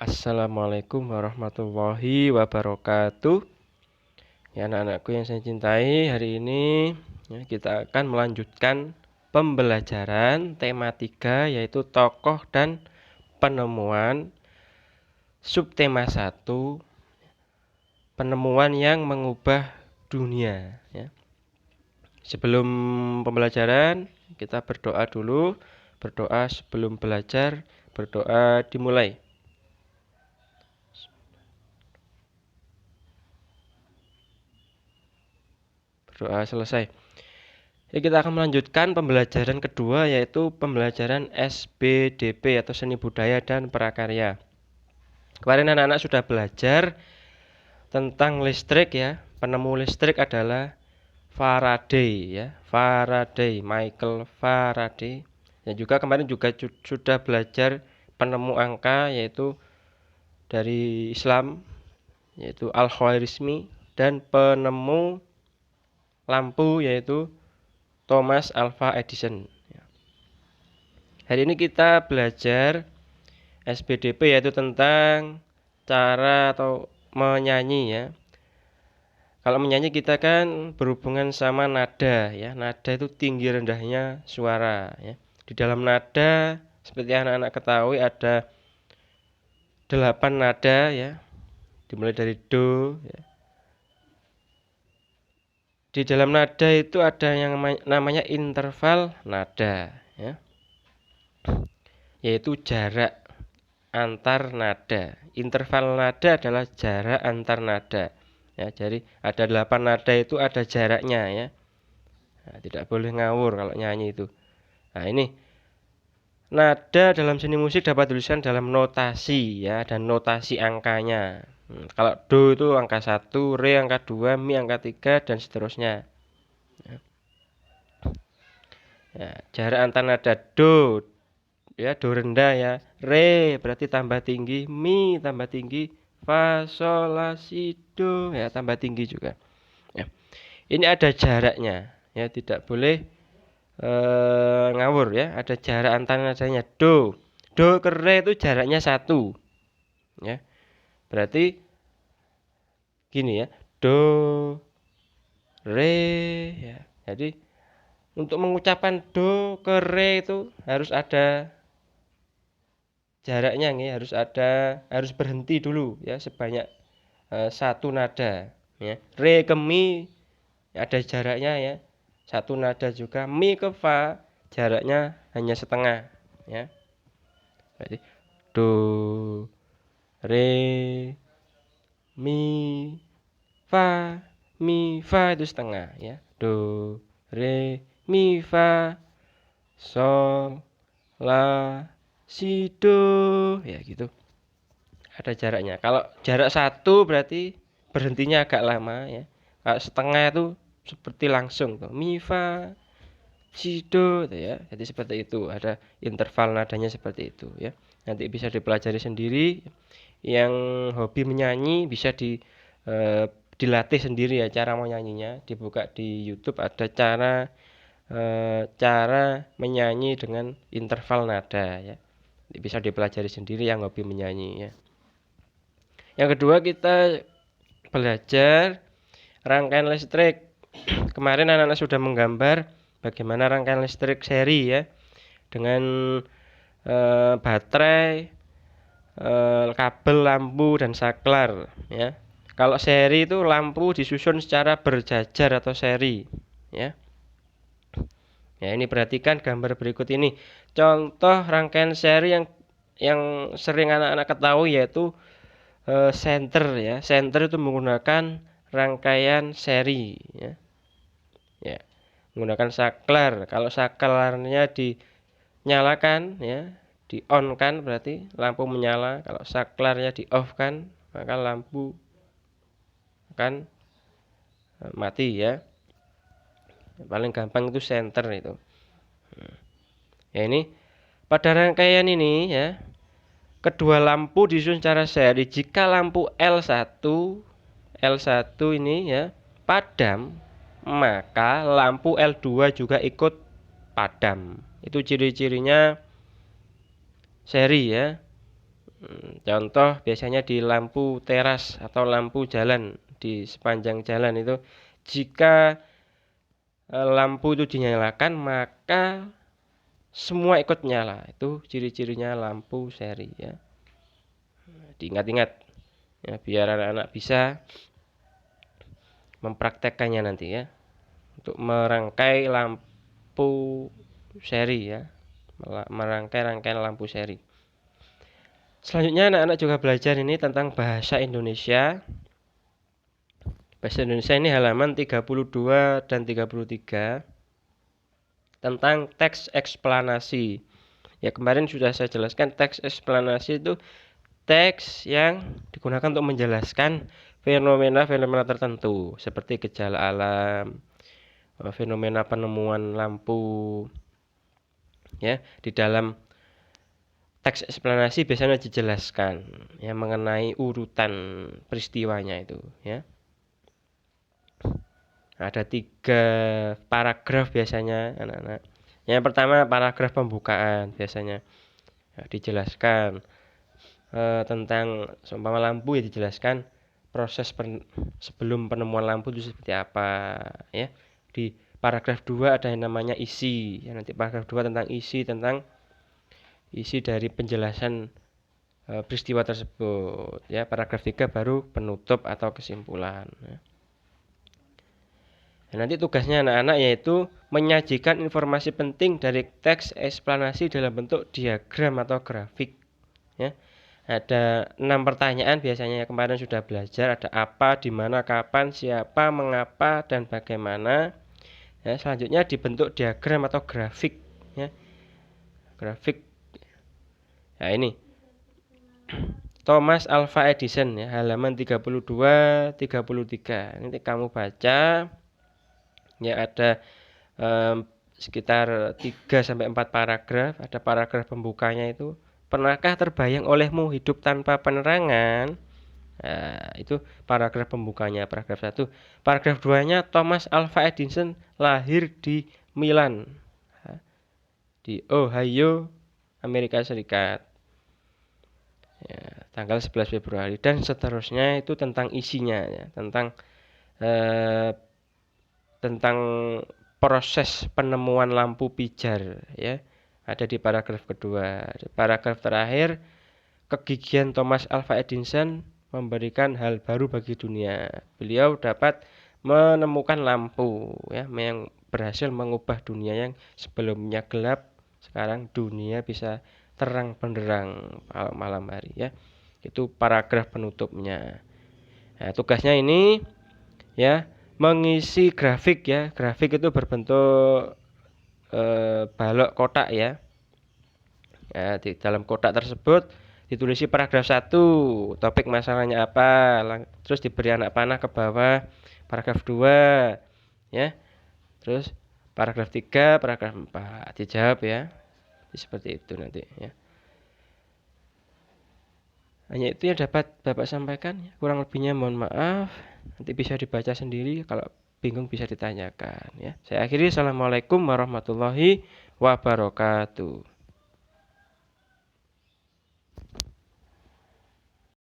Assalamualaikum warahmatullahi wabarakatuh. Ya anak-anakku yang saya cintai, hari ini kita akan melanjutkan pembelajaran tema 3 yaitu tokoh dan penemuan. Subtema 1, penemuan yang mengubah dunia ya. Sebelum pembelajaran kita berdoa dulu. Berdoa sebelum belajar, berdoa dimulai. Berdoa selesai. Jadi kita akan melanjutkan pembelajaran kedua yaitu pembelajaran SBDP atau Seni Budaya dan Prakarya. Kemarin anak-anak sudah belajar tentang listrik ya. Penemu listrik adalah Faraday ya. Michael Faraday. Dan juga kemarin juga sudah belajar penemu angka yaitu dari Islam yaitu Al-Khwarizmi, dan penemu lampu yaitu Thomas Alva Edison. Hari ini kita belajar SBDP yaitu tentang cara atau menyanyi ya. Kalau menyanyi kita kan berhubungan sama nada ya. Nada itu tinggi rendahnya suara ya. Di dalam nada seperti anak-anak ketahui ada 8 nada ya. Dimulai dari do ya. Di dalam nada itu ada yang namanya interval nada ya. Yaitu jarak antar nada. Interval nada adalah jarak antar nada ya. Jadi ada 8 nada itu ada jaraknya ya. Nah, tidak boleh ngawur kalau nyanyi itu. Nah, ini nada dalam seni musik dapat dituliskan dalam notasi ya, dan notasi angkanya. Kalau do itu angka 1, re angka 2, mi angka 3 dan seterusnya. Ya, jarak antar nada do ya, do rendah ya, re berarti tambah tinggi, mi tambah tinggi, fa sol la si do ya tambah tinggi juga ya. Ini ada jaraknya ya, tidak boleh ngawur ya. Ada jarak antar nadanya. Do ke re itu jaraknya 1 ya, berarti gini ya, do re ya. Jadi untuk mengucapkan do ke re itu harus ada jaraknya nih, harus berhenti dulu ya sebanyak 1 nada ya. Re ke mi ada jaraknya ya 1 nada juga. Mi ke fa jaraknya hanya setengah ya. Berarti do re mi fa itu setengah ya. Do re mi fa sol la si do ya gitu. Ada jaraknya. Kalau jarak 1 berarti berhentinya agak lama ya. Kalau setengah itu seperti langsung tuh. Mi fa si do ya. Jadi seperti itu. Ada interval nadanya seperti itu ya. Nanti bisa dipelajari sendiri. Yang hobi menyanyi bisa dilatih sendiri ya cara menyanyinya. Dibuka di YouTube ada cara menyanyi dengan interval nada ya. Bisa dipelajari sendiri yang hobi menyanyi ya. Yang kedua kita belajar rangkaian listrik. Kemarin anak-anak sudah menggambar bagaimana rangkaian listrik seri ya, dengan baterai, kabel, lampu dan saklar ya. Kalau seri itu lampu disusun secara berjajar atau seri ya. Ya, ini perhatikan gambar berikut ini. Contoh rangkaian seri yang sering anak-anak ketahui yaitu senter ya. Senter itu menggunakan rangkaian seri ya. Ya, menggunakan saklar. Kalau saklarnya dinyalakan ya, di on kan berarti lampu menyala. Kalau saklarnya di off kan maka lampu akan mati ya. Paling gampang itu senter itu. Ya, ini pada rangkaian ini ya, kedua lampu disusun secara seri. Jika lampu L1 ini ya padam, maka lampu L2 juga ikut padam. Itu ciri-cirinya seri ya. Contoh biasanya di lampu teras atau lampu jalan di sepanjang jalan itu, jika lampu itu dinyalakan maka semua ikut nyala. Itu ciri-cirinya lampu seri ya. Diingat-ingat ya, biar anak-anak bisa mempraktekkannya nanti ya, untuk merangkai lampu seri ya, merangkai rangkaian lampu seri. Selanjutnya anak-anak juga belajar ini tentang bahasa Indonesia. Bahasa Indonesia ini halaman 32 dan 33 tentang teks eksplanasi. Ya, kemarin sudah saya jelaskan, teks eksplanasi itu teks yang digunakan untuk menjelaskan fenomena-fenomena tertentu seperti gejala alam, fenomena penemuan lampu. Ya, di dalam teks eksplanasi biasanya dijelaskan ya mengenai urutan peristiwanya itu ya. Ada 3 paragraf biasanya anak-anak. Yang pertama paragraf pembukaan biasanya ya, dijelaskan tentang seumpama lampu ya, dijelaskan proses sebelum penemuan lampu itu seperti apa ya. Di paragraf 2 ada yang namanya isi ya, nanti paragraf 2 tentang isi dari penjelasan peristiwa tersebut ya. Paragraf 3 baru penutup atau kesimpulan ya. Dan nanti tugasnya anak-anak yaitu menyajikan informasi penting dari teks eksplanasi dalam bentuk diagram atau grafik ya. Ada 6 pertanyaan biasanya, kemarin sudah belajar, ada apa, di mana, kapan, siapa, mengapa, dan bagaimana ya. Selanjutnya dibentuk diagram atau grafik ya. Grafik nah ini Thomas Alva Edison ya, halaman 32 33. Nanti kamu baca ya, ada sekitar 3 sampai 4 paragraf. Ada paragraf pembukanya itu, pernahkah terbayang olehmu hidup tanpa penerangan? Nah, itu paragraf pembukanya, paragraf 1. Paragraf 2-nya, Thomas Alva Edison lahir di Milan, di Ohio, Amerika Serikat. Ya, tanggal 11 Februari dan seterusnya. Itu tentang isinya ya, tentang proses penemuan lampu pijar ya, ada di paragraf kedua. Di paragraf terakhir, kegigihan Thomas Alva Edison memberikan hal baru bagi dunia. Beliau dapat menemukan lampu ya, yang berhasil mengubah dunia yang sebelumnya gelap, sekarang dunia bisa terang benderang malam hari ya. Itu paragraf penutupnya. Nah, tugasnya ini ya, mengisi grafik ya. Grafik itu berbentuk balok kotak ya. Ya, di dalam kotak tersebut ditulisi paragraf 1, topik masalahnya apa, terus diberi anak panah ke bawah paragraf 2 ya. Terus paragraf 3, paragraf 4 dijawab ya. Seperti itu nanti ya. Hanya itu yang dapat Bapak sampaikan, kurang lebihnya mohon maaf. Nanti bisa dibaca sendiri, kalau bingung bisa ditanyakan ya. Saya akhiri, assalamualaikum warahmatullahi wabarakatuh.